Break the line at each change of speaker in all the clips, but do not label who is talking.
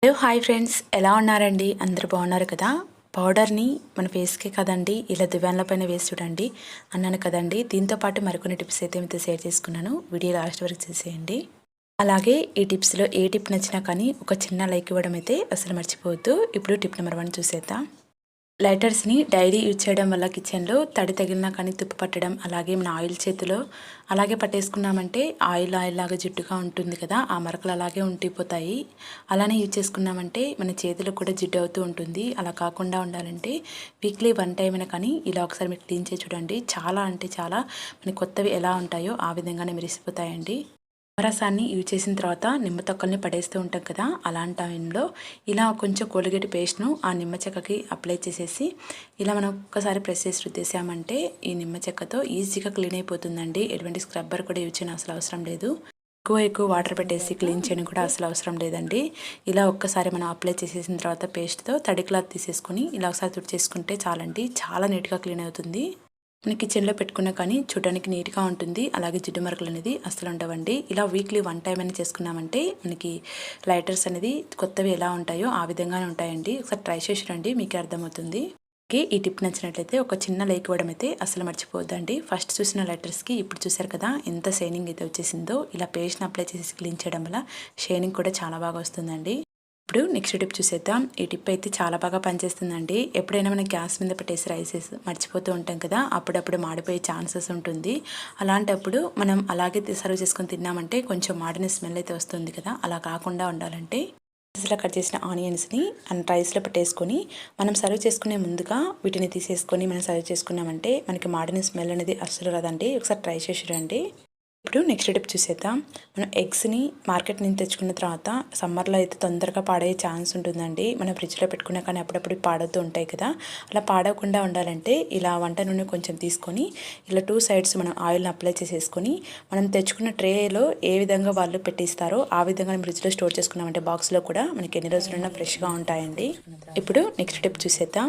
Hello hi friends, ఎలా ఉన్నారండి? అందరూ బాగున్నారు కదా? పౌడర్ని మన ఫేస్కే కదండి ఇలా దివాన్ల పైన వేసి చూడండి అన్నాను కదండి. దీంతో పాటు మరికొన్ని టిప్స్ అయితే మీతో షేర్ చేసుకున్నాను. వీడియో లాస్ట్ వరకు చూసేయండి. అలాగే ఈ టిప్స్లో ఏ టిప్ నచ్చినా కానీ ఒక చిన్న లైక్ ఇవ్వడం అయితే అసలు మర్చిపోవద్దు. ఇప్పుడు టిప్ నెంబర్ 1 చూసేద్దాం. లైటర్స్ని డైలీ యూజ్ చేయడం వల్ల కిచెన్లో తడి తగిలినా కానీ తుప్పు పట్టడం, అలాగే మన ఆయిల్ చేతిలో అలాగే పట్టేసుకున్నామంటే ఆయిల్ లాగా జిడ్డుగా ఉంటుంది కదా, ఆ మరకలు అలాగే ఉండిపోతాయి. అలానే యూజ్ చేసుకున్నామంటే మన చేతిలో కూడా జిడ్డు అవుతూ ఉంటుంది. అలా కాకుండా ఉండాలంటే వీక్లీ 1 టైం అయినా కానీ ఇలా ఒకసారి మీరు క్లీన్ చేసి చూడండి. చాలా అంటే చాలా మన కొత్తవి ఎలా ఉంటాయో ఆ విధంగానే మెరిసిపోతాయండి. నిమ్మరసాన్ని యూజ్ చేసిన తర్వాత నిమ్మ తొక్కల్ని పడేస్తూ ఉంటాం కదా, అలాంటి టైంలో ఇలా కొంచెం కోల్గేట్ పేస్ట్ను ఆ నిమ్మ చెక్కకి అప్లై చేసేసి ఇలా మనం ఒక్కసారి ప్రెస్ చేసి రుద్దేశామంటే ఈ నిమ్మ చెక్కతో ఈజీగా క్లీన్ అయిపోతుందండి. ఎటువంటి స్క్రబ్బర్ కూడా యూజ్ చేయడం అసలు అవసరం లేదు. ఎక్కువ వాటర్ పెట్టేసి క్లీన్ చేయడం కూడా అసలు అవసరం లేదండి. ఇలా ఒక్కసారి మనం అప్లై చేసేసిన తర్వాత పేస్ట్తో తడి క్లాత్ తీసేసుకొని ఇలా ఒకసారి తుడిచేసుకుంటే చాలండి. చాలా నీట్గా క్లీన్ అవుతుంది. మన కిచెన్లో పెట్టుకున్నా కానీ చూడడానికి నీట్గా ఉంటుంది. అలాగే జిడ్డు మరకలు అనేది అసలు ఉండవండి. ఇలా వీక్లీ 1 టైం అని చేసుకున్నామంటే మనకి లైటర్స్ అనేది కొత్తవి ఎలా ఉంటాయో ఆ విధంగానే ఉంటాయండి. ఒకసారి ట్రై చేసి రండి, మీకే అర్థమవుతుంది. ఈ టిప్ నచ్చినట్లయితే ఒక చిన్న లైక్ ఇవ్వడం అయితే అసలు మర్చిపోవద్దండి. ఫస్ట్ చూసిన లెటర్స్కి ఇప్పుడు చూసారు కదా ఎంత షైనింగ్ అయితే వచ్చేసిందో. ఇలా పేస్ట్ని అప్లై చేసి క్లీన్ చేయడం వల్ల షైనింగ్ కూడా చాలా బాగా వస్తుందండి. ఇప్పుడు నెక్స్ట్ టిప్ చూసేద్దాం. ఈ టిప్ అయితే చాలా బాగా పనిచేస్తుందండి. ఎప్పుడైనా మనం గ్యాస్ మీద పెట్టేసి రైసెస్ మర్చిపోతూ ఉంటాం కదా, అప్పుడప్పుడు మాడిపోయే ఛాన్సెస్ ఉంటుంది. అలాంటప్పుడు మనం అలాగే సర్వ్ చేసుకొని తిన్నామంటే కొంచెం మాడిన స్మెల్ అయితే వస్తుంది కదా, అలా కాకుండా ఉండాలంటే పీసెస్లా కట్ చేసిన ఆనియన్స్ని రైస్లో పెట్టేసుకొని మనం సర్వ్ చేసుకునే ముందుగా వీటిని తీసేసుకొని మనం సర్వ్ చేసుకున్నామంటే మనకి మాడిన స్మెల్ అనేది అస్సలు రాదండి. ఒకసారి ట్రై చేసి రండి. ఇప్పుడు నెక్స్ట్ టిప్ చూసేద్దాం. మనం ఎగ్స్ని మార్కెట్ నుంచి తెచ్చుకున్న తర్వాత సమ్మర్లో అయితే తొందరగా పాడయ్యే ఛాన్స్ ఉంటుందండి. మనం ఫ్రిడ్జ్లో పెట్టుకున్నా కానీ అప్పుడప్పుడు పాడవుతూ ఉంటాయి కదా, అలా పాడవకుండా ఉండాలంటే ఇలా వంట నూనె కొంచెం తీసుకొని ఇలా 2 సైడ్స్ మనం ఆయిల్ని అప్లై చేసేసుకొని మనం తెచ్చుకున్న ట్రేలో ఏ విధంగా వాళ్ళు పెట్టిస్తారో ఆ విధంగా మనం ఫ్రిడ్జ్లో స్టోర్ చేసుకున్నామంటే బాక్స్లో కూడా మనకి ఎన్ని రోజులైనా ఫ్రెష్గా ఉంటాయండి. ఇప్పుడు నెక్స్ట్ టిప్ చూసేద్దాం.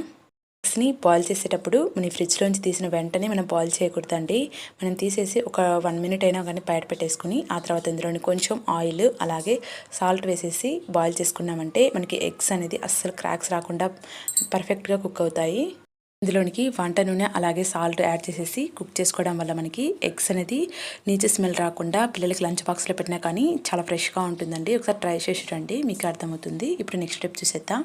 ఎగ్స్ని బాయిల్ చేసేటప్పుడు మన ఫ్రిడ్జ్లోంచి తీసిన వెంటనే మనం బాయిల్ చేయకూడదండి. మనం తీసేసి ఒక 1 మినిట్ అయినా కానీ బయట పెట్టేసుకుని ఆ తర్వాత ఇందులోని కొంచెం ఆయిల్ అలాగే సాల్ట్ వేసేసి బాయిల్ చేసుకున్నామంటే మనకి ఎగ్స్ అనేది అస్సలు క్రాక్స్ రాకుండా పర్ఫెక్ట్గా కుక్ అవుతాయి. ఇందులోనికి వంట నూనె అలాగే సాల్ట్ యాడ్ చేసేసి కుక్ చేసుకోవడం వల్ల మనకి ఎగ్స్ అనేది నీచు స్మెల్ రాకుండా పిల్లలకి లంచ్ బాక్స్లో పెట్టినా కానీ చాలా ఫ్రెష్గా ఉంటుందండి. ఒకసారి ట్రై చేసి రండి, మీకు అర్థమవుతుంది. ఇప్పుడు నెక్స్ట్ స్టెప్ చూసేద్దాం.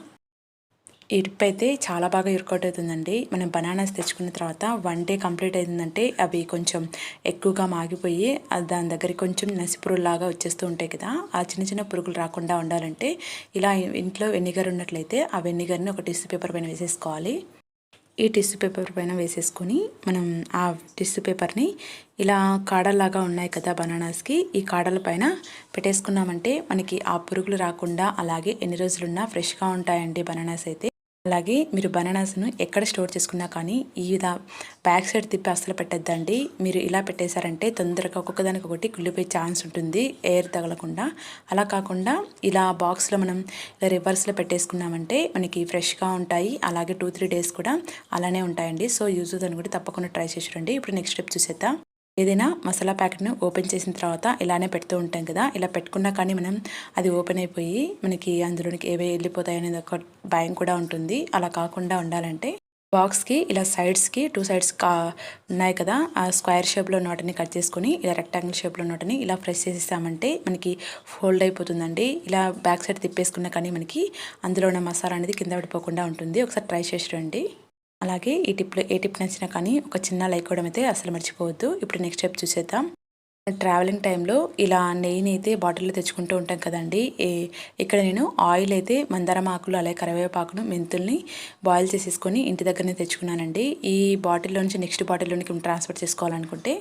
ఈ టిప్ అయితే చాలా బాగా వర్కౌట్ అవుతుందండి. మనం బనానాస్ తెచ్చుకున్న తర్వాత 1 డే కంప్లీట్ అయిందంటే అవి కొంచెం ఎక్కువగా మాగిపోయి దాని దగ్గరికి కొంచెం నసిపురుగులాగా వచ్చేస్తూ ఉంటాయి కదా, ఆ చిన్న చిన్న పురుగులు రాకుండా ఉండాలంటే ఇలా ఇంట్లో వెనిగర్ ఉన్నట్లయితే ఆ వెనిగర్ని ఒక టిష్యూ పేపర్ పైన వేసేసుకోవాలి. ఈ టిష్యూ పేపర్ పైన వేసేసుకొని మనం ఆ టిష్యూ పేపర్ని ఇలా కాడల్లాగా ఉన్నాయి కదా బనానాస్కి, ఈ కాడల పైన పెట్టేసుకున్నామంటే మనకి ఆ పురుగులు రాకుండా అలాగే ఎన్ని రోజులున్నా ఫ్రెష్గా ఉంటాయండి బనానాస్ అయితే. అలాగే మీరు బనానాస్ను ఎక్కడ స్టోర్ చేసుకున్నా కానీ ఈ బ్యాక్ సైడ్ తిప్పి అస్సలు పెట్టద్దండి. మీరు ఇలా పెట్టేశారంటే తొందరగా ఒక్కొక్కదానికి ఒకటి కుళ్ళిపోయే ఛాన్స్ ఉంటుంది, ఎయిర్ తగలకుండా. అలా కాకుండా ఇలా బాక్స్లో మనం ఇలా రివర్స్లో పెట్టేసుకున్నామంటే మనకి ఫ్రెష్గా ఉంటాయి. అలాగే 2-3 డేస్ కూడా అలానే ఉంటాయండి. సో యూజ్ అని కూడా తప్పకుండా ట్రై చేసి రండి. ఇప్పుడు నెక్స్ట్ స్టెప్ చూసేద్దాం. ఏదైనా మసాలా ప్యాకెట్ను ఓపెన్ చేసిన తర్వాత ఇలానే పెడుతూ ఉంటాం కదా, ఇలా పెట్టుకున్నా కానీ మనం అది ఓపెన్ అయిపోయి మనకి అందులోనికి ఏవే వెళ్ళిపోతాయి అనేది ఒక భయం కూడా ఉంటుంది. అలా కాకుండా ఉండాలంటే బాక్స్కి ఇలా సైడ్స్కి 2 సైడ్స్ ఉన్నాయి కదా, ఆ స్క్వేర్ షేప్లో వాటిని కట్ చేసుకొని ఇలా రెక్టాంగిల్ షేప్లో వాటిని ఇలా ప్రెస్ చేసేసామంటే మనకి ఫోల్డ్ అయిపోతుందండి. ఇలా బ్యాక్ సైడ్ తిప్పేసుకున్నా కానీ మనకి అందులో ఉన్న మసాలా అనేది కింద పడిపోకుండా ఉంటుంది. ఒకసారి ట్రై చేసి రండి. అలాగే ఈ టిప్లో ఏ టిప్ నచ్చినా కానీ ఒక చిన్న లైక్ ఇవ్వడం అయితే అసలు మర్చిపోవద్దు. ఇప్పుడు నెక్స్ట్ స్టెప్ చూసేద్దాం. ట్రావెలింగ్ టైంలో ఇలా నెయ్యిని అయితే బాటిల్లో తెచ్చుకుంటూ ఉంటాం కదండి. ఇక్కడ నేను ఆయిల్ అయితే మందారం ఆకులు అలాగే కరివేపాకును మెంతుల్ని బాయిల్ చేసేసుకొని ఇంటి దగ్గరనే తెచ్చుకున్నానండి. ఈ బాటిల్లో నుంచి నెక్స్ట్ బాటిల్లోనికి ట్రాన్స్ఫర్ చేసుకోవాలనుకుంటే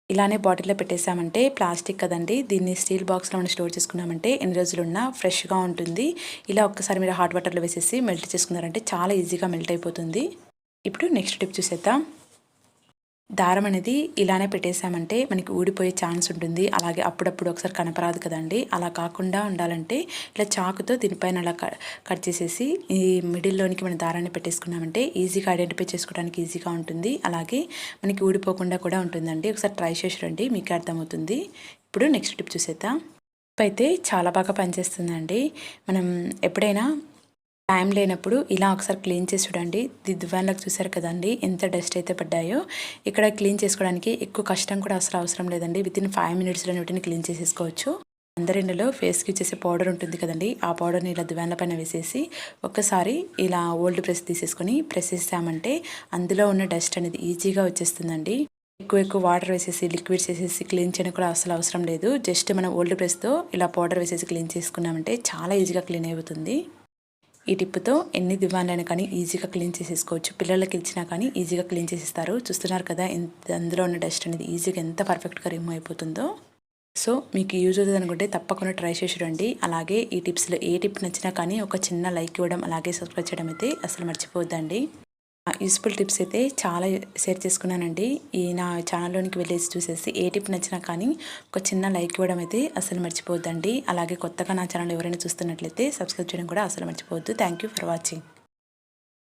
ఇలానే బాటిల్లో పెట్టేసామంటే ప్లాస్టిక్ కదండి, దీన్ని స్టీల్ బాక్స్లో మనం స్టోర్ చేసుకున్నామంటే ఎన్ని రోజులున్నా ఫ్రెష్గా ఉంటుంది. ఇలా ఒక్కసారి మీరు హాట్ వాటర్లో వేసేసి మెల్ట్ చేసుకున్నారంటే చాలా ఈజీగా మెల్ట్ అయిపోతుంది. ఇప్పుడు నెక్స్ట్ టిప్ చూసేద్దాం. దారం అనేది ఇలానే పెట్టేసామంటే మనకి ఊడిపోయే ఛాన్స్ ఉంటుంది. అలాగే అప్పుడప్పుడు ఒకసారి కనపరాదు కదండి, అలా కాకుండా ఉండాలంటే ఇలా చాకుతో దీనిపైన అలా కట్ చేసేసి ఈ మిడిల్లోనికి మన దారాన్ని పెట్టేసుకున్నామంటే ఈజీగా ఐడెంటిఫై చేసుకోవడానికి ఈజీగా ఉంటుంది. అలాగే మనకి ఊడిపోకుండా కూడా ఉంటుందండి. ఒకసారి ట్రై చేసి రండి, మీకు అర్థమవుతుంది. ఇప్పుడు నెక్స్ట్ టిప్ చూసేద్దాం. అయితే చాలా బాగా పనిచేస్తుందండి. మనం ఎప్పుడైనా టైం లేనప్పుడు ఇలా ఒకసారి క్లీన్ చేసి చూడండి. దిద్దువాన్లకు చూసారు కదండి ఎంత డస్ట్ అయితే పడ్డాయో. ఇక్కడ క్లీన్ చేసుకోవడానికి ఎక్కువ కష్టం కూడా అసలు అవసరం లేదండి. వితిన్ 5 మినిట్స్లో వీటిని క్లీన్ చేసేసుకోవచ్చు. అందరిలో ఫేస్కి చేసే పౌడర్ ఉంటుంది కదండి, ఆ పౌడర్ని ఇలా దువ్వాన్ల పైన వేసేసి ఒక్కసారి ఇలా ఓల్డ్ ప్రెస్ తీసేసుకొని ప్రెస్ చేసామంటే అందులో ఉన్న డస్ట్ అనేది ఈజీగా వచ్చేస్తుందండి. ఎక్కువ వాటర్ వేసేసి లిక్విడ్స్ వేసేసి క్లీన్ చేయడం కూడా అసలు అవసరం లేదు. జస్ట్ మనం ఓల్డ్ ప్రెస్తో ఇలా పౌడర్ వేసేసి క్లీన్ చేసుకున్నామంటే చాలా ఈజీగా క్లీన్ అయిపోతుంది. ఈ టిప్తో ఎన్ని దివాన్లైనా కానీ ఈజీగా క్లీన్ చేసేసుకోవచ్చు. పిల్లలకి ఇచ్చినా కానీ ఈజీగా క్లీన్ చేసేస్తారు. చూస్తున్నారు కదా అందులో ఉన్న డస్ట్ అనేది ఈజీగా ఎంత పర్ఫెక్ట్గా రిమూవ్ అయిపోతుందో. సో మీకు యూజ్ అవుతుంది అనుకుంటే తప్పకుండా ట్రై చేసి చూడండి. అలాగే ఈ టిప్స్లో ఏ టిప్ నచ్చినా కానీ ఒక చిన్న లైక్ ఇవ్వడం అలాగే సబ్స్క్రైబ్ చేయడం అయితే అసలు మర్చిపోవద్దండి. యూస్ఫుల్ టిప్స్ అయితే చాలా షేర్ చేసుకున్నానండి. ఈ నా ఛానల్లోనికి వెళ్ళేసి చూసేసి ఏ టిప్ నచ్చినా కానీ ఒక చిన్న లైక్ ఇవ్వడం అయితే అసలు మర్చిపోవద్దండి. అలాగే కొత్తగా నా ఛానల్ ఎవరైనా చూస్తున్నట్లయితే సబ్స్క్రైబ్ చేయడం కూడా అసలు మర్చిపోవద్దు. Thank you for watching.